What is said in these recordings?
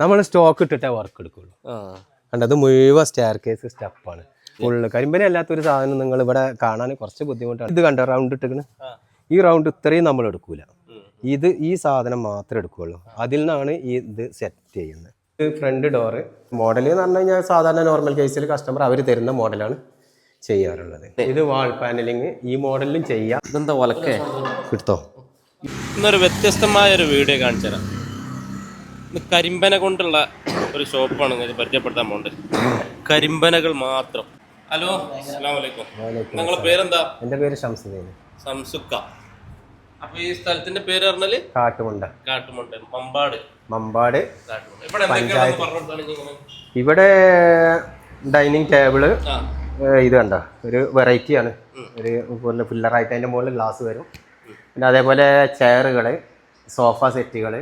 നമ്മൾ stock ഇട്ടിട്ടേ work എടുക്കുള്ളൂ. കണ്ടത് മുഴുവൻ സ്റ്റെയർ കേസ് സ്റ്റെപ്പാണ്. ഫുള്ള് കരിമ്പന അല്ലാത്തൊരു സാധനം നിങ്ങൾ ഇവിടെ കാണാൻ കുറച്ച് ബുദ്ധിമുട്ടാണ്. ഇത് കണ്ടോ റൗണ്ട് ഇട്ടിക്കണ്, ഈ റൗണ്ട് ഇത്രയും നമ്മൾ എടുക്കൂല, ഈ സാധനം മാത്രമേ എടുക്കുകയുള്ളൂ. അതിൽ നിന്നാണ് ഇത് സെറ്റ് ചെയ്യുന്നത്. ഇത് ഫ്രണ്ട് ഡോറ് മോഡൽ എന്ന് പറഞ്ഞു കഴിഞ്ഞാൽ സാധാരണ നോർമൽ കേസിൽ കസ്റ്റമർ അവർ തരുന്ന മോഡലാണ് ചെയ്യാറുള്ളത്. ഇത് വാൾ പാനലിങ് ഈ മോഡലിലും ചെയ്യാം. ഇതെന്താ ഒലക്കെ കിട്ടോ? ഇന്നൊരു വ്യത്യസ്തമായ ഒരു വീഡിയോ കാണിച്ചു തരാം. ഇത് കരിമ്പന കൊണ്ടുള്ള ഒരു ഷോപ്പാണ് നിങ്ങൾക്ക് പരിചയപ്പെടുത്താൻ പോകേണ്ടത്. കരിമ്പനകൾ മാത്രം. ഹലോ, അസ്സലാമു അലൈക്കും. നിങ്ങളുടെ പേരെന്താ? എൻ്റെ പേര് ഷംസുദ്ദീൻ. സംസുക്ക. അപ്പൊ ഈ സ്ഥലത്തിന്റെ പേര് പറഞ്ഞാല് കാട്ടുമുണ്ട. മമ്പാട്. ഇവിടെ ഡൈനിങ് ടേബിള് ഇത് കണ്ട ഒരു വെറൈറ്റി ആണ്. ഒരു ഫില്ലറായിട്ട് അതിൻ്റെ മുകളിൽ ഗ്ലാസ് വരും. പിന്നെ അതേപോലെ ചെയറുകൾ, സോഫ സെറ്റുകൾ,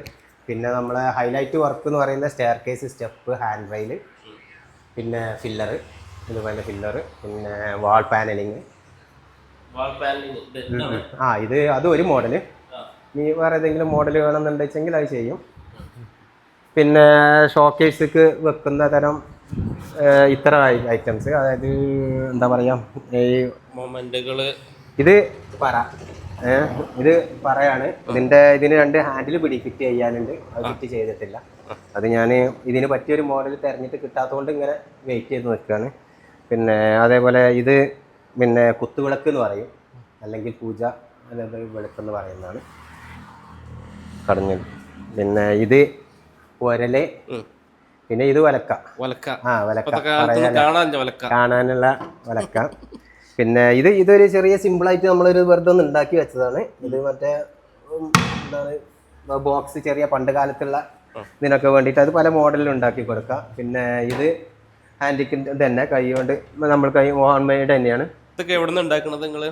പിന്നെ നമ്മളെ ഹൈലൈറ്റ് വർക്ക് എന്ന് പറയുന്ന stair case step, hand rail, പിന്നെ ഫില്ലറ്, ഇതുപോലെ ഫില്ലറ്, പിന്നെ വാൾ പാനലിങ്. ഇത് അത് ഒരു മോഡല്. നീ വേറെ ഏതെങ്കിലും മോഡൽ വേണമെന്നുണ്ടെങ്കിൽ അത് ചെയ്യും. പിന്നെ ഷോക്കേഴ്സിക്ക് വെക്കുന്ന തരം ഇത്ര ഐറ്റംസ്, അതായത് എന്താ പറയുക, ഈ മൊമെന്റുകൾ. ഇത് പറയാണ്. ഇതിന് 2 ഹാൻഡിൽ ഫിറ്റ് ചെയ്യാനുണ്ട്. അത് ഫിറ്റ് ചെയ്തിട്ടില്ല. അത് ഞാൻ ഇതിന് പറ്റിയൊരു മോഡൽ തിരഞ്ഞിട്ട് കിട്ടാത്തതുകൊണ്ട് ഇങ്ങനെ വെയിറ്റ് ചെയ്ത് നിൽക്കുകയാണ്. പിന്നെ അതേപോലെ ഇത് പിന്നെ കുത്തുവിളക്ക് എന്ന് പറയും, അല്ലെങ്കിൽ പൂജ അതേപോലെ വിളക്കെന്ന് പറയുന്നതാണ് കടഞ്ഞത്. പിന്നെ ഇത് ഒരല്, പിന്നെ ഇത് വലക്ക. കാണാനുള്ള വലക്ക. പിന്നെ ഇതൊരു ചെറിയ സിമ്പിളായിട്ട് നമ്മളൊരു വെറുതെ ഒന്ന് ഉണ്ടാക്കി വെച്ചതാണ്. ഇത് മറ്റേ എന്താണ് ബോക്സ്, ചെറിയ പണ്ട് കാലത്തുള്ള ഇതിനൊക്കെ വേണ്ടിയിട്ട് അത് പല മോഡലിൽ ഉണ്ടാക്കി കൊടുക്കാം. പിന്നെ ഇത് ഹാൻഡിക്കിൻ്റെ തന്നെ കൈ കൊണ്ട് നമ്മൾ ഹോം മെയ്ഡ് തന്നെയാണ്.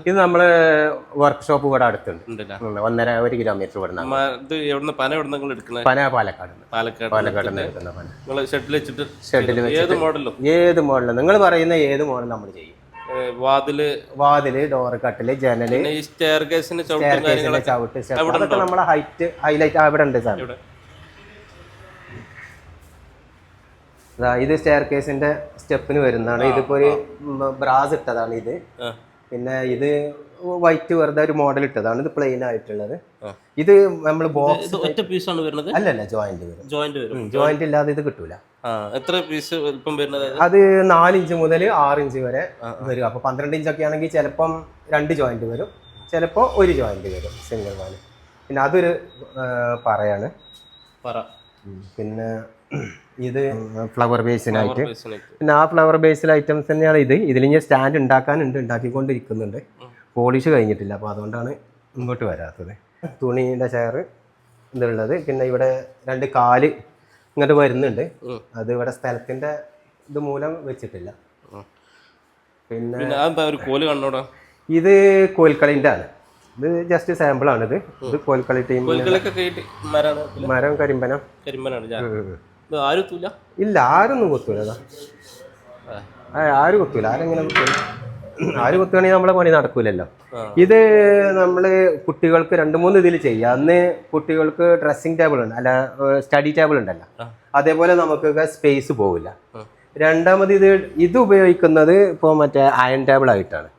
ഇത് നമ്മള് വർക്ക്ഷോപ്പ് ഇവിടെ അടുത്തുണ്ട്. 1.5 കിലോമീറ്റർ ഇവിടെ. പന പാലക്കാട് എടുക്കുന്ന പന. ഷെഡിൽ ഏത് മോഡലും നിങ്ങൾ പറയുന്ന ഏത് മോഡലും നമ്മൾ ചെയ്യും. വാതില്, ഡോറ്, കട്ടില്, ജനല്, ചവിട്ട്, അതൊക്കെ നമ്മളെ ഹൈലൈറ്റ് അവിടെ ഉണ്ട് സാർ. ഇത് സ്റ്റെയർ കേസിന്റെ സ്റ്റെപ്പിന് വരുന്നതാണ്. ഇതിപ്പോ ഒരു ബ്രാസ് ഇട്ടതാണ് ഇത്. പിന്നെ ഇത് വൈറ്റ് വെറുതെ ഒരു മോഡൽ ഇട്ടതാണ്. ഇത് പ്ലെയിൻ ആയിട്ടുള്ളത്. ഇത് നമ്മൾ ബോക്സ് അല്ലല്ല, ജോയിന്റ് ഇല്ലാതെ ഇത് കിട്ടൂല. എത്ര പീസ് വരുന്നത്? അത് 4 ഇഞ്ച് മുതൽ 6 ഇഞ്ച് വരെ വരും. അപ്പൊ 12 ഇഞ്ചൊക്കെ ആണെങ്കിൽ ചിലപ്പം 2 ജോയിന്റ് വരും, ചിലപ്പോ 1 ജോയിന്റ് വരും, സിംഗിൾ വാല്. പിന്നെ അതൊരു പറയാണ്. പിന്നെ ഇത് ഫ്ലവർ ബേസിനായിട്ട്. പിന്നെ ആ ഫ്ലവർ ബേസിൽ ഐറ്റംസ് തന്നെയാണ് ഇത്. ഇതിലിങ്ങനെ സ്റ്റാൻഡ് ഉണ്ടാക്കിക്കൊണ്ടിരിക്കുന്നുണ്ട്. പോളിഷ് കഴിഞ്ഞിട്ടില്ല, അപ്പോൾ അതുകൊണ്ടാണ് ഇങ്ങോട്ട് വരാത്തത്. തുണീൻ്റെ ചെയർ ഇതുള്ളത്. പിന്നെ ഇവിടെ 2 കാല് ഇങ്ങോട്ട് വരുന്നുണ്ട്. അത് ഇവിടെ സ്ഥലത്തിൻ്റെ ഇത് മൂലം വെച്ചിട്ടില്ല. പിന്നെ ഇത് കോൽക്കളിൻ്റെ ആണ്. ഇത് ജസ്റ്റ് സാമ്പിളാണിത്. ഇത് കോൽക്കളി ടീം. മരം കരിമ്പനം. ഇല്ല, ആരൊന്നും കുത്തൂല. ആരും കുത്തൂല. ആരെങ്ങനെ കുത്തൂല? ആര് കുത്തുകയാണെങ്കിൽ നമ്മളെ പണി നടക്കൂലല്ലോ. ഇത് നമ്മള് കുട്ടികൾക്ക് 2-3 ഇതിൽ ചെയ്യാം. അന്ന് കുട്ടികൾക്ക് ഡ്രസ്സിംഗ് ടേബിൾ ഉണ്ട്, അല്ല സ്റ്റഡി ടേബിൾ ഉണ്ടല്ലോ, അതേപോലെ നമുക്ക് സ്പേസ് പോവില്ല. രണ്ടാമത് ഇത് ഉപയോഗിക്കുന്നത് ഇപ്പോൾ മറ്റേ അയൺ ടേബിൾ ആയിട്ടാണ്.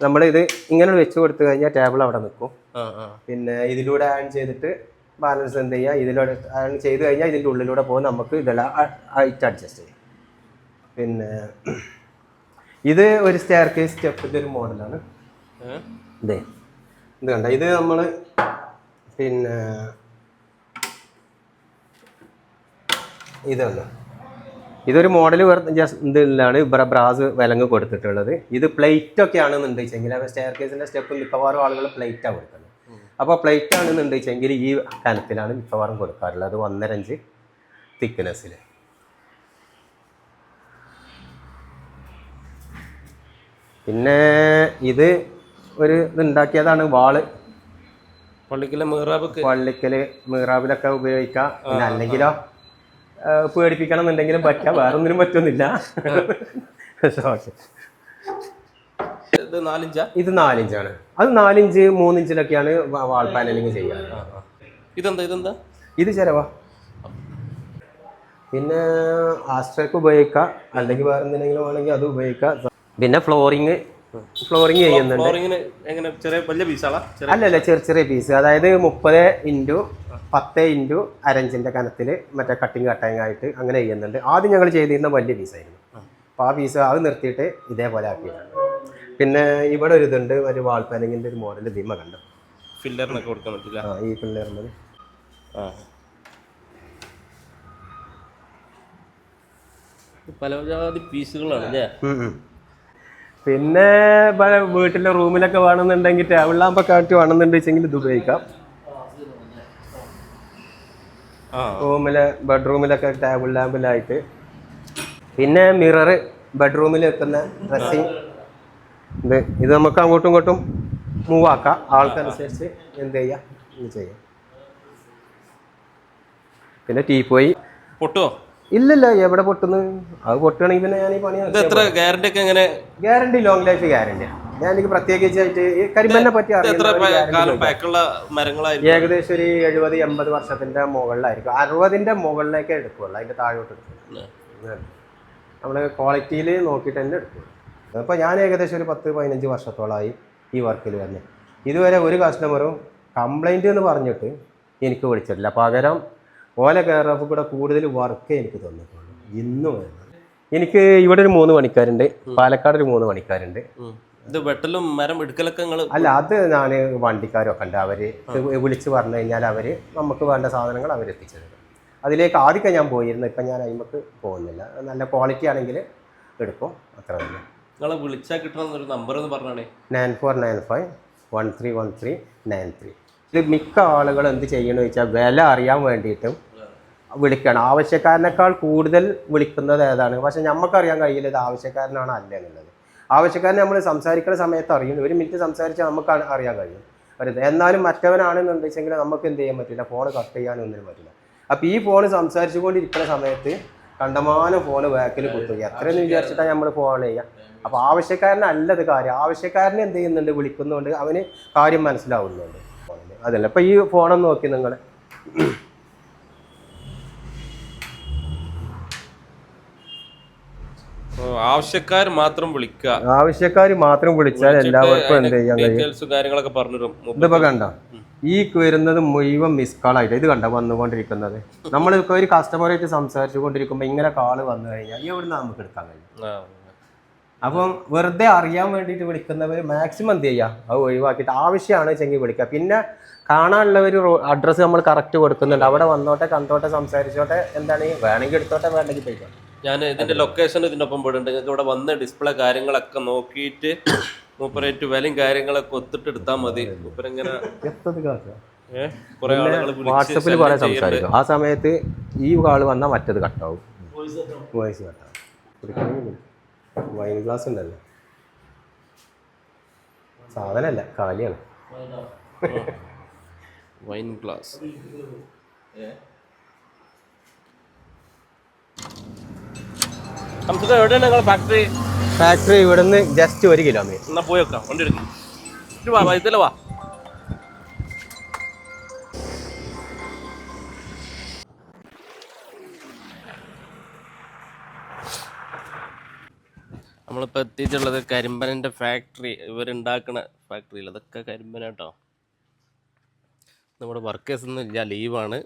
നമ്മളിത് ഇങ്ങനെ വെച്ച് കൊടുത്തു കഴിഞ്ഞാൽ ടേബിൾ അവിടെ നിൽക്കും. പിന്നെ ഇതിലൂടെ അയൺ ചെയ്തിട്ട് ബാലൻസ് എന്ത് ചെയ്യുക, ഇതിലൂടെ അയൺ ചെയ്ത് കഴിഞ്ഞാൽ ഇതിൻ്റെ ഉള്ളിലൂടെ പോകും. നമുക്ക് ഇതെല്ലാം ഹൈറ്റ് അഡ്ജസ്റ്റ് ചെയ്യും. പിന്നെ ഇത് ഒരു സ്റ്റെയർ കേസ് സ്റ്റെപ്പിൻ്റെ ഒരു മോഡലാണ്. ഇത് കണ്ട, ഇത് നമ്മൾ പിന്നെ ഇതൊരു മോഡൽ ഇതിലാണ് ബ്രാസ് വിലങ്ങ് കൊടുത്തിട്ടുള്ളത്. ഇത് പ്ലേറ്റ് ഒക്കെ ആണെന്നുണ്ടെങ്കിൽ സ്റ്റെയർ കേസിൻ്റെ സ്റ്റെപ്പ് മിക്കവാറും ആളുകൾ പ്ലേറ്റാണ് കൊടുക്കുന്നത്. അപ്പോൾ പ്ലേറ്റ് ആണെന്നുണ്ടെങ്കിൽ ഈ കനത്തിലാണ് മിക്കവാറും കൊടുക്കാറുള്ളത്, 1.5 ഇഞ്ച് തിക്നെസ്സിൽ. പിന്നെ ഇത് ഉണ്ടാക്കിയതാണ് വാള്. പള്ളിക്കല് മിഹ്റാബിലൊക്കെ ഉപയോഗിക്കാം. പിന്നെ അല്ലെങ്കിലോ പേടിപ്പിക്കണം എന്നുണ്ടെങ്കിലും പറ്റാം, വേറൊന്നിനും പറ്റുന്നില്ല. ഇത് 4 ഇഞ്ചാണ്. അത് 4 ഇഞ്ച് 3 ഇഞ്ചിലൊക്കെയാണ് വാൾ പാനലിങ് ചെയ്യാറ്. ഇതെന്താ? ഇത് ചെലവാ. പിന്നെ ആസ്ട്രേക്ക് ഉപയോഗിക്കാം, അല്ലെങ്കിൽ വേറെ എന്തെങ്കിലും വേണമെങ്കിൽ അത് ഉപയോഗിക്കാം. പിന്നെ ഫ്ലോറിങ് ചെയ്യുന്നുണ്ട്. ഫ്ലോറിങ്ങിന് എങ്ങനെ ചെറിയ വലിയ പീസാളാ? അല്ലല്ല, ചെറിയ പീസ്, അതായത് 30x10 കനത്തിൽ മറ്റേ കട്ടിങ് ആയിട്ട് അങ്ങനെ ചെയ്യുന്നുണ്ട്. ആദ്യം ഞങ്ങൾ ചെയ്തിരുന്ന വലിയ പീസായിരുന്നു. അപ്പോൾ ആ പീസ് അത് നിർത്തിയിട്ട് ഇതേപോലെ ആക്കിയിട്ടുണ്ട്. പിന്നെ ഇവിടെ ഒരു ഇതുണ്ട്, ഒരു വാൾ പാനിങ്ങിൻ്റെ ഒരു മോഡൽ ദിമ കണ്ടു, ഫില്ലറിനൊക്കെ കൊടുക്കാൻ പറ്റില്ല. ഈ പിള്ളേരുള്ളത്. പല ജാതി പീസുകളാണ് അല്ലേ? പിന്നെ വീട്ടിലെ റൂമിലൊക്കെ വേണമെന്നുണ്ടെങ്കിൽ ടേബിൾ ലാമ്പൊക്കെ ആയിട്ട് വേണമെന്നുണ്ടെങ്കിൽ ഇത് ഉപയോഗിക്കാം. ബെഡ്റൂമിലൊക്കെ ടേബിൾ ലാമ്പിലായിട്ട്. പിന്നെ മിറർ ബെഡ്റൂമിൽ വെക്കുന്ന ഡ്രസ്സിങ് ഇത് നമുക്ക് അങ്ങോട്ടും ഇങ്ങോട്ടും മൂവ് ആക്കാം, ആൾക്കനുസരിച്ച് എന്ത് ചെയ്യാം ഇത് ചെയ്യാം. പിന്നെ ടീപ്പോയി പൊട്ടോ? ഇല്ലല്ല, എവിടെ പൊട്ടുന്നു? അത് പൊട്ടുകയാണെങ്കിൽ പിന്നെ ഞാൻ ഈ പണി ഗ്യാരണ്ടി ലോങ് ലൈഫ് ഗ്യാരണ്ടിയാണ്. ഞാൻ എനിക്ക് പ്രത്യേകിച്ചായിട്ട് ഈ കരിമ്പനെ പറ്റി ഏകദേശം ഒരു 70-80 വർഷത്തിന്റെ മുകളിലായിരിക്കും. 60ന്റെ മുകളിലേക്ക് എടുക്കുള്ളൂ, അതിന്റെ താഴോട്ട് എടുക്കുള്ളൂ. നമ്മൾ ക്വാളിറ്റിയിൽ നോക്കിയിട്ട് തന്നെ എടുക്കുള്ളൂ. അപ്പോൾ ഞാൻ ഏകദേശം ഒരു 10-15 വർഷത്തോളമായി ഈ വർക്കിൽ തന്നെ. ഇതുവരെ ഒരു കസ്റ്റമറും കംപ്ലൈൻറ്റ് എന്ന് പറഞ്ഞിട്ട് എനിക്ക് വിളിച്ചിട്ടില്ല. പകരം ഓല കെയർ ഓഫ് കൂടെ കൂടുതൽ വർക്ക് എനിക്ക് തന്നിട്ടുള്ളൂ ഇന്നും. എനിക്ക് ഇവിടെ ഒരു 3 പണിക്കാരുണ്ട്, പാലക്കാട് ഒരു 3 പണിക്കാരുണ്ട്. ഇത് വെട്ടലും മരം എടുക്കലൊക്കെ അല്ല, അത് ഞാൻ വണ്ടിക്കാരൊക്കെ ഉണ്ട്, അവർ വിളിച്ച് പറഞ്ഞു കഴിഞ്ഞാൽ അവർ നമുക്ക് വേണ്ട സാധനങ്ങൾ അവരെത്തിച്ചു തരും. അതിലേക്ക് ആദ്യമൊക്കെ ഞാൻ പോയിരുന്നു, ഇപ്പം ഞാൻ അതിലേക്ക് പോകുന്നില്ല. നല്ല ക്വാളിറ്റി ആണെങ്കിൽ എടുക്കും, അത്ര തന്നെ. നിങ്ങളെ വിളിച്ചാൽ കിട്ടണം ഒരു നമ്പർ എന്ന് പറഞ്ഞാണേ 9495131393. ഇത് മിക്ക ആളുകൾ എന്ത് ചെയ്യണമെന്ന് വെച്ചാൽ വില അറിയാൻ വേണ്ടിയിട്ടും വിളിക്കണം. ആവശ്യക്കാരനേക്കാൾ കൂടുതൽ വിളിക്കുന്നത് ഏതാണ്? പക്ഷെ നമുക്കറിയാൻ കഴിയില്ല ഇത് ആവശ്യക്കാരനാണോ അല്ല എന്നുള്ളത്. ആവശ്യക്കാരനെ നമ്മൾ സംസാരിക്കുന്ന സമയത്ത് അറിയും, 1 മിനിറ്റ് സംസാരിച്ചാൽ നമുക്ക് അറിയാൻ കഴിയും. എന്നാലും മറ്റവനാണെന്നുണ്ടെങ്കിൽ നമുക്ക് എന്ത് ചെയ്യാൻ പറ്റില്ല, ഫോൺ കട്ട് ചെയ്യാനൊന്നിനും പറ്റില്ല. അപ്പോൾ ഈ ഫോൺ സംസാരിച്ചു കൊണ്ടിരിക്കുന്ന സമയത്ത് കണ്ടമാനം ഫോൺ ബാക്കിൽ കുത്തുക, എത്രയെന്ന് വിചാരിച്ചിട്ടാണ് നമ്മൾ ഫോൺ ചെയ്യുക. അപ്പോൾ ആവശ്യക്കാരനല്ലത് കാര്യം, ആവശ്യക്കാരനെ എന്ത് ചെയ്യുന്നുണ്ട്, വിളിക്കുന്നുണ്ട്, അവന് കാര്യം മനസ്സിലാവുന്നുണ്ട്. അതല്ല, അപ്പോൾ ഈ ഫോണൊന്ന് നോക്കി നിങ്ങൾ. ആവശ്യക്കാർ മാത്രം വിളിച്ചാൽ എല്ലാവർക്കും എന്ത് ചെയ്യാൻ കഴിയും. ഇതിപ്പോ കണ്ട ഈ വരുന്നത് മുഴുവൻ മിസ് കാളായിട്ട് ഇത് കണ്ട വന്നുകൊണ്ടിരിക്കുന്നത്. നമ്മളിപ്പോൾ ഒരു കസ്റ്റമറായിട്ട് സംസാരിച്ചു കൊണ്ടിരിക്കുമ്പോൾ ഇങ്ങനെ കാള് വന്നു കഴിഞ്ഞാൽ എവിടുന്ന് നമുക്ക് എടുക്കാൻ കഴിയും. അപ്പം വെറുതെ അറിയാൻ വേണ്ടിയിട്ട് വിളിക്കുന്നവർ മാക്സിമം എന്ത് ചെയ്യുക, അത് ഒഴിവാക്കിയിട്ട് ആവശ്യമാണ് വെച്ചെങ്കിൽ വിളിക്കുക. പിന്നെ കാണാനുള്ളവർ അഡ്രസ്സ് നമ്മൾ കറക്റ്റ് കൊടുക്കുന്നുണ്ട്, അവിടെ വന്നോട്ടെ, കണ്ടോട്ടെ, സംസാരിച്ചോട്ടെ, എന്താണ് വേണമെങ്കിൽ എടുത്തോട്ടെ, വേണ്ടെങ്കിൽ പോയിക്കോട്ടെ. ഞാൻ ഇതിന്റെ ലൊക്കേഷൻ ഇതിനൊപ്പം പോയിട്ടുണ്ട്. നിങ്ങൾക്ക് ഇവിടെ വന്ന് ഡിസ്പ്ലേ കാര്യങ്ങളൊക്കെ നോക്കിയിട്ട് മൂപ്പറേറ്റ് വിലയും കാര്യങ്ങളൊക്കെ ഒത്തിട്ട് എടുത്താൽ മതി. മൂപ്പരിങ്ങനെ വാട്സപ്പിൽ കുറെ സംസാരിക്കും. ആ സമയത്ത് ഈ കാള് വന്നാൽ മറ്റത് കട്ടാവും, വോയിസ് കട്ടാവും. വൈൻ ഗ്ലാസ് ഉണ്ടല്ലോ, സാധനമല്ല, കാലിയാണ് വൈൻ ഗ്ലാസ്. എവിടെയാണ് നിങ്ങളുടെ ഫാക്ടറി? ഫാക്ടറി ഇവിടുന്ന് ജസ്റ്റ് 1 കിലോമീറ്റർ. എന്നാ പോയി വെക്കാം, വണ്ടി എടുക്കാം. ഇതിലെ വാ. നമ്മളിപ്പോൾ എത്തിയിട്ടുള്ളത് കരിമ്പനൻ്റെ ഫാക്ടറി, ഇവരുണ്ടാക്കുന്ന ഫാക്ടറിയിൽ. അതൊക്കെ കരിമ്പന കേട്ടോ. നമ്മുടെ വർക്കേഴ്സ് ഒന്നും ഇല്ല, ലീവാണ്.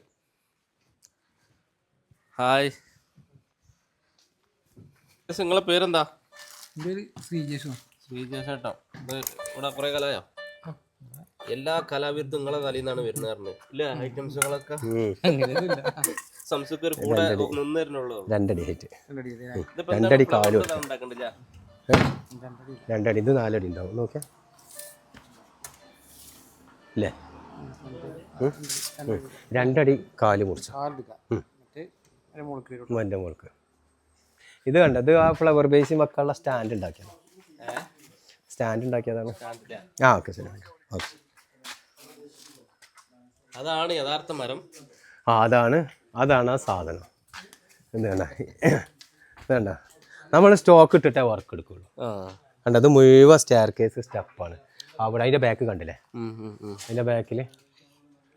ഹായ്, നിങ്ങളെ പേരെന്താ? ശ്രീജേഷ് കേട്ടോ. ഇത് ഇവിടെ കുറേ കാലമായോ? എല്ലാ കലാവിരുദ്ധം നിങ്ങളെ കലയിൽ നിന്നാണ് വരുന്നത് ഇല്ല? ഐറ്റംസുകളൊക്കെ സംസുക്ക് ഒരു കൂടെ നിന്നിരുന്നുള്ളൂ. 2 അടി ഹൈറ്റ്, 2 അടി കാലും ഉണ്ടാക്കണ്ടില്ല. 2 അടി, ഇത് 4 അടി ഉണ്ടാവും. നോക്കിയാ അല്ലേ, 2 അടി കാല് മുറിച്ചു എൻ്റെ മോൾക്ക്. ഇത് കണ്ട, ഇത് ആ ഫ്ലവർ ബേസിൽ വെക്കാനുള്ള സ്റ്റാൻഡ് ഉണ്ടാക്കിയതാണ്. ആ ഓക്കെ ശരി, ഓക്കെ. അതാണ് യഥാർത്ഥ മരം. ആ അതാണ് ആ സാധനം. വേണ്ട, നമ്മൾ സ്റ്റോക്ക് ഇട്ടിട്ടേ വർക്ക് എടുക്കുള്ളൂ. കണ്ട, അത് മുഴുവൻ സ്റ്റെയർ കേസ് സ്റ്റെപ്പാണ്. അവിടെ അതിൻ്റെ ബാക്ക് കണ്ടില്ലേ, അതിൻ്റെ ബാക്കിൽ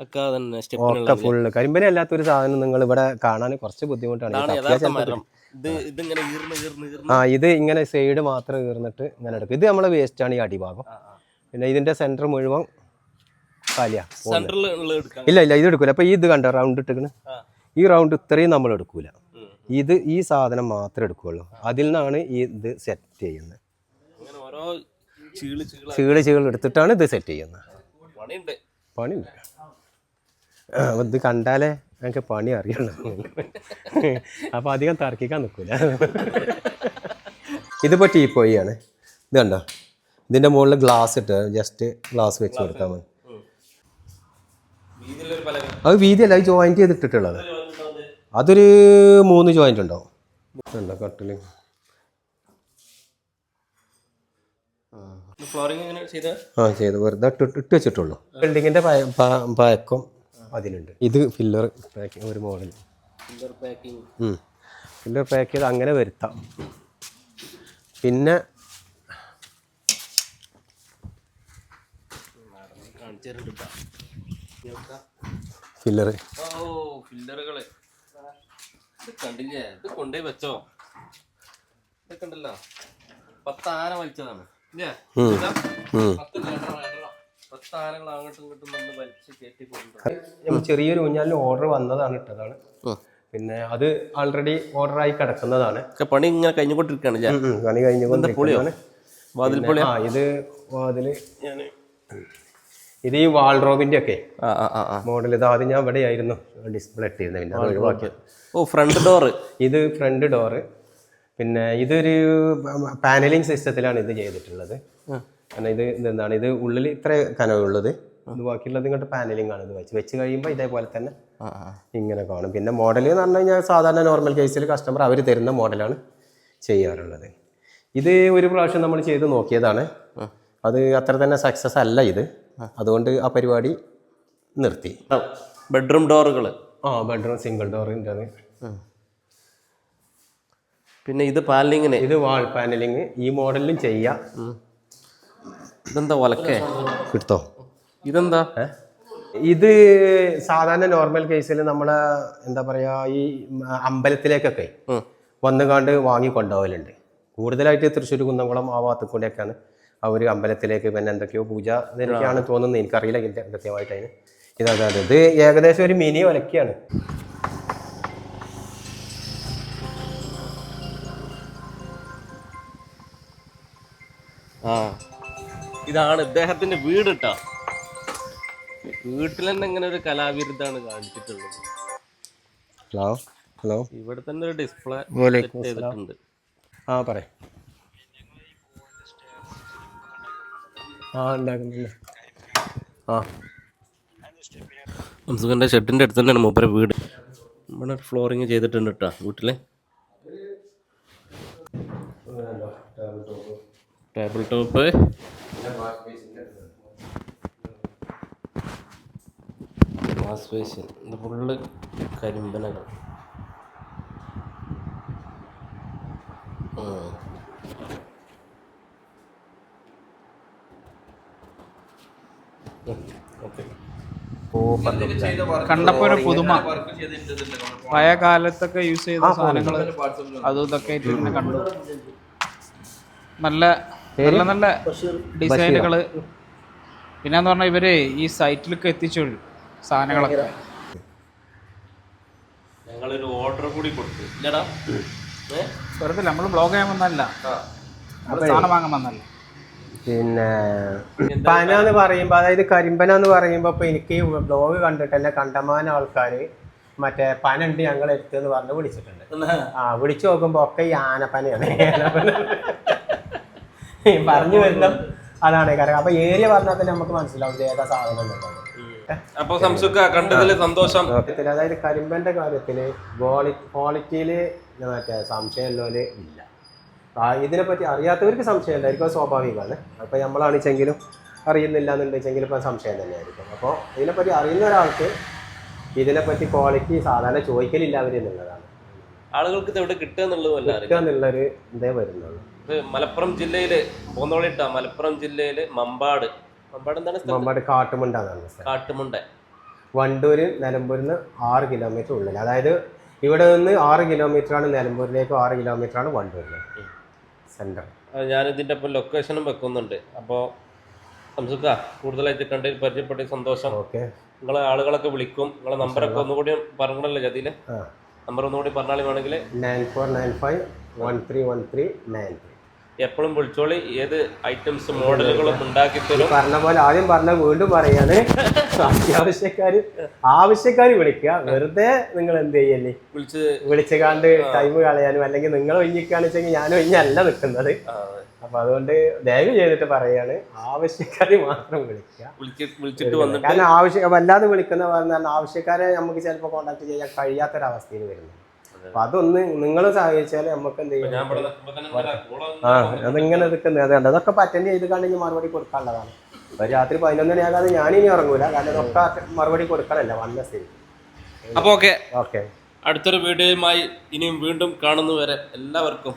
ഒക്കെ തന്നെ ഒക്കെ സ്റ്റെപ്പിനുള്ള ഫുള്ള് കരിമ്പന അല്ലാത്തൊരു സാധനം നിങ്ങൾ ഇവിടെ കാണാൻ കുറച്ച് ബുദ്ധിമുട്ടാണ്. ഇതാണ് യഥാർത്ഥ മരം. ഇതിങ്ങനെ ഈർന്ന് ആ ഇത് ഇങ്ങനെ സൈഡ് മാത്രം കീർന്നിട്ട് ഇങ്ങനെ എടുക്കും. ഇത് നമ്മളെ വേസ്റ്റ് ആണ് ഈ അടിഭാഗം. പിന്നെ ഇതിന്റെ സെന്റർ മുഴുവൻ കാലിയാ. സെന്ററിൽ എടുക്കാം. ഇല്ല ഇത് എടുക്കൂല. അപ്പൊ ഇത് കണ്ട റൗണ്ട് ഇട്ടിക്കണ്, ഈ റൗണ്ട് ഇത്രയും നമ്മൾ എടുക്കൂല. ഇത് ഈ സാധനം മാത്രമേ എടുക്കുള്ളൂ. അതിൽ നിന്നാണ് ഈ ഇത് സെറ്റ് ചെയ്യുന്നത്. ചീള് എടുത്തിട്ടാണ് ഇത് സെറ്റ് ചെയ്യുന്നത്. പണിയുണ്ട്. ഇത് കണ്ടാലേ ഞങ്ങൾക്ക് പണി അറിയുള്ളൂ. അപ്പൊ അധികം തർക്കിക്കാൻ നിൽക്കൂല. ഇതിപ്പോ ടീപ്പോയിയാണ്. ഇത് കണ്ടോ, ഇതിന്റെ മുകളിൽ ഗ്ലാസ് ഇട്ട് ജസ്റ്റ് ഗ്ലാസ് വെച്ച് കൊടുത്താൽ മതി. അത് വീതിയല്ല, അത് ജോയിന്റ് ചെയ്തിട്ടിട്ടുള്ളത്. അതൊരു 3 ജോയിന്റ് ഉണ്ടാവും. ഉണ്ടോ കട്ടില്. ചെയ്ത് വെറുതെ ഇട്ട് വെച്ചിട്ടുള്ളൂ. ബിൽഡിങ്ങിന്റെ പഴക്കം അതിലുണ്ട്. ഇത് ഫില്ലർ പാക്കിംഗ് ഒരു മോഡൽ. ഫില്ലർ പാക്ക് ചെയ്ത് അങ്ങനെ വരുത്താം. പിന്നെ ഫില്ലറ് ഫില്ലറുകള് കണ്ടില്ലേ? ഇത് കൊണ്ടേ വെച്ചോ. ഇതൊക്കെ ഉണ്ടല്ലോ 10 ആന വലിച്ചതാണ്. 10 ആനകൾ അങ്ങോട്ടും ഇങ്ങോട്ടും നമ്മൾ വലിച്ച് കയറ്റി കൊണ്ടുപോകും. ചെറിയൊരു ഊഞ്ഞാലിന് ഓർഡർ വന്നതാണ്, ഇട്ടതാണ്. പിന്നെ അത് ആൾറെഡി ഓർഡറായി കിടക്കുന്നതാണ്. പണി ഇങ്ങനെ കഴിഞ്ഞുകൊണ്ടിരിക്കുകയാണ്. പണി കഴിഞ്ഞുകൊണ്ടിരിക്കുകയാണ്. ഇത് വാതില് ഇത് ഈ വാൾഡ്രോബിന്റെ ഒക്കെ മോഡൽ. ഇത് ആദ്യം ഞാൻ ഇവിടെ ആയിരുന്നു ഡിസ്പ്ലേ ഇട്ടിരുന്നത്, പിന്നെ അത് ഒഴിവാക്കിയത്. Front door. ഇത് ഫ്രണ്ട് ഡോറ്. പിന്നെ ഇതൊരു പാനലിംഗ് സിസ്റ്റത്തിലാണ് ഇത് ചെയ്തിട്ടുള്ളത്. കാരണം ഇത് എന്താണ്, ഇത് ഉള്ളിൽ ഇത്ര കനവുള്ളത്, ഇത് ബാക്കിയുള്ളത് ഇങ്ങോട്ട് പാനലിംഗ് ആണ്. ഇത് വെച്ച് കഴിയുമ്പോൾ ഇതേപോലെ തന്നെ ഇങ്ങനെ കാണും. പിന്നെ മോഡൽ എന്ന് പറഞ്ഞു കഴിഞ്ഞാൽ സാധാരണ നോർമൽ കേസിൽ കസ്റ്റമർ അവർ തരുന്ന മോഡലാണ് ചെയ്യാറുള്ളത്. ഇത് ഒരു പ്രാവശ്യം നമ്മൾ ചെയ്ത് നോക്കിയതാണ്. അത് അത്ര തന്നെ സക്സസ് അല്ല ഇത്. അതുകൊണ്ട് ആ പരിപാടി നിർത്തി. ബെഡ്റൂം ഡോറുകൾ. ബെഡ്റൂം സിംഗിൾ ഡോറിൻ്റെ അത്. പിന്നെ ഇത് പാനലിങ്ങിന്, ഇത് വാൾ പാനലിങ് ഈ മോഡലിലും ചെയ്യാം. ഇതെന്താ ഒലക്കേ കിട്ടോ? ഇതെന്താ? ഇത് സാധാരണ നോർമൽ കേസിൽ നമ്മളെ എന്താ പറയാ, ഈ അമ്പലത്തിലേക്കൊക്കെ വന്നുകാണ്ട് വാങ്ങിക്കൊണ്ടുപോകലുണ്ട്. കൂടുതലായിട്ട് തൃശ്ശൂർ കുന്നംകുളം ആ ഭാഗത്തു കൂടെയൊക്കെയാണ് അവർ അമ്പലത്തിലേക്ക്. പിന്നെ എന്തൊക്കെയോ പൂജ ഇതിനൊക്കെയാണ് തോന്നുന്നത്, എനിക്കറിയില്ല കൃത്യമായിട്ട് അതിന്. ഇത് ഏകദേശം ഒരു മിനി ഒലക്കയാണ്. ഇതാണ് ഇദ്ദേഹത്തിന്റെ വീട് ട്ടോ. വീട്ടിൽ തന്നെ ഇങ്ങനെ ഒരു കലാവിരുദ്ധാണ് കാണിച്ചിട്ടുള്ളത്. ഹലോ ഇവിടെ തന്നെ ഒരു ഡിസ്പ്ലേ ചെയ്തിട്ടുണ്ട്. പറ. ഉണ്ടാക്കുന്നില്ല. അംസുഖന്റെ ഷെഡിന്റെ അടുത്ത് തന്നെയാണ് മൂപ്പരെ വീട്. ഇവിടെ ഫ്ലോറിങ് ചെയ്തിട്ടുണ്ട് കേട്ടോ വീട്ടില്. Table top, wash basin. ഇത് ഫുള്ള് കരിമ്പനകൾ. കണ്ടപ്പോ ഒരു പുതുമ, പഴയ കാലത്തൊക്കെ യൂസ് ചെയ്ത സാധനങ്ങൾ അതും ഇതൊക്കെ ഇങ്ങനെ കണ്ടു. നല്ല നല്ല നല്ല ഡിസൈനുകള്. പിന്നെന്ന് പറഞ്ഞാൽ ഇവര് ഈ സൈറ്റിലൊക്കെ എത്തിച്ചു സാധനങ്ങളൊക്കെ. ഞങ്ങളൊരു ഓർഡർ കൂടി കൊടുത്തു. ഇല്ലടാ, വെറുതെ നമ്മൾ ബ്ലോഗ് ചെയ്യാൻ വന്നല്ല, സാധനം വാങ്ങാൻ വന്നല്ല. പിന്നെ പന എന്ന് പറയുമ്പോൾ, അതായത് കരിമ്പന എന്ന് പറയുമ്പോൾ, ഇപ്പൊ എനിക്ക് ബ്ലോഗ് കണ്ടിട്ട് തന്നെ കണ്ടമാനം ആൾക്കാര് മറ്റേ പന ഉണ്ട് ഞങ്ങൾ എടുത്തെന്ന് പറഞ്ഞ് വിളിച്ചിട്ടുണ്ട്. വിളിച്ചു നോക്കുമ്പോ ഒക്കെ ഈ ആനപ്പനയാണ് പറഞ്ഞു വരുന്ന. അതാണ് കാരണം. അപ്പൊ ഏരിയ പറഞ്ഞാൽ തന്നെ നമുക്ക് മനസ്സിലാവും ഏതാ സാധനം എന്നുള്ളത്. സന്തോഷം. അതായത് കരിമ്പന്റെ കാര്യത്തില് ക്വാളിറ്റിയില് മറ്റേ സംശയമുള്ളവര് ഇല്ല. ഇതിനെപ്പറ്റി അറിയാത്തവർക്ക് സംശയം ഉണ്ടായിരിക്കും, സ്വാഭാവികമാണ്. അപ്പൊ നമ്മളാണിച്ചെങ്കിലും അറിയുന്നില്ല എന്നുണ്ടെച്ചെങ്കിലും ഇപ്പം സംശയം തന്നെയായിരിക്കും. അപ്പോൾ ഇതിനെപ്പറ്റി അറിയുന്ന ഒരാൾക്ക് ഇതിനെപ്പറ്റി ക്വാളിറ്റി സാധാരണ ചോദിക്കലില്ല അവരെന്നുള്ളതാണ്. ആളുകൾക്ക് ഇത് എവിടെ കിട്ടുക എന്നുള്ളൊരു ഇതേ വരുന്നുള്ളൂ. മലപ്പുറം ജില്ലയില് പോന്നോളിട്ട, മലപ്പുറം ജില്ലയില് മമ്പാട് എന്താണ്? മമ്പാട് കാട്ടുമുണ്ടാണ്. കാട്ടുമുണ്ട. വണ്ടൂർ നിലമ്പൂരിൽ നിന്ന് 6 കിലോമീറ്റർ ഉള്ളിൽ. അതായത് ഇവിടെ നിന്ന് 6 കിലോമീറ്ററാണ് നിലമ്പൂരിലേക്കും 6 കിലോമീറ്ററാണ് വണ്ടൂരിലേക്ക് സെൻറ്റർ. ഞാനിതിൻ്റെ ഒപ്പം ലൊക്കേഷനും വെക്കുന്നുണ്ട്. അപ്പോൾ സംസുക്ക കൂടുതലായിട്ട് കണ്ടതിൽ പരിചയപ്പെട്ട സന്തോഷം. ഓക്കെ, നിങ്ങളെ ആളുകളൊക്കെ വിളിക്കും. നിങ്ങളെ നമ്പറൊക്കെ ഒന്നുകൂടി പറഞ്ഞല്ലോ ജതിയിൽ. നമ്പർ ഒന്നുകൂടി പറഞ്ഞാൽ വേണമെങ്കിൽ 9495131393. എപ്പോഴും വിളിച്ചോളി. ഏത് ഐറ്റംസ് മോഡലുകളും ഉണ്ടാക്കി തരും. പറഞ്ഞ പോലെ ആദ്യം പറഞ്ഞ വീണ്ടും പറയാണ്, ആവശ്യക്കാർ വിളിക്കുക. വെറുതെ നിങ്ങൾ എന്ത് ചെയ്യല്ലേ വിളിച്ചുകാണ്ട് ടൈം കളയാനും അല്ലെങ്കിൽ നിങ്ങൾ ഒഴിഞ്ഞിക്കാന്ന് വെച്ചെങ്കിൽ ഞാൻ ഒഴിഞ്ഞല്ല നിൽക്കുന്നത്. അപ്പൊ അതുകൊണ്ട് ദയവ് ചെയ്തിട്ട് പറയാണ്, ആവശ്യക്കാർ മാത്രം വിളിച്ചിട്ട് വന്നിട്ട്. കാരണം വല്ലാതെ വിളിക്കുന്ന പറഞ്ഞാൽ ആവശ്യക്കാരെ നമുക്ക് ചിലപ്പോൾ കോണ്ടാക്ട് ചെയ്യാൻ കഴിയാത്തൊരവസ്ഥയിൽ വരുന്നത്. അപ്പൊ അതൊന്ന് നിങ്ങൾ സഹായിച്ചാൽ നമുക്ക് എന്ത് ചെയ്യും. അതിങ്ങനെ നിൽക്കുന്നത് അതുകൊണ്ട് അതൊക്കെ അറ്റൻഡ് ചെയ്ത് കണ്ടെങ്കിൽ മറുപടി കൊടുക്കാനുള്ളതാണ്. ഒരു രാത്രി 11 മണിയാകാതെ ഞാനിനി ഇറങ്ങൂല. കാരണം ഇതൊക്കെ മറുപടി കൊടുക്കണല്ല വന്ന സ്ഥിതി. അപ്പൊ ഓക്കെ, ഓക്കെ, അടുത്തൊരു വീഡിയോയുമായി ഇനിയും വീണ്ടും കാണുന്നവരെ എല്ലാവർക്കും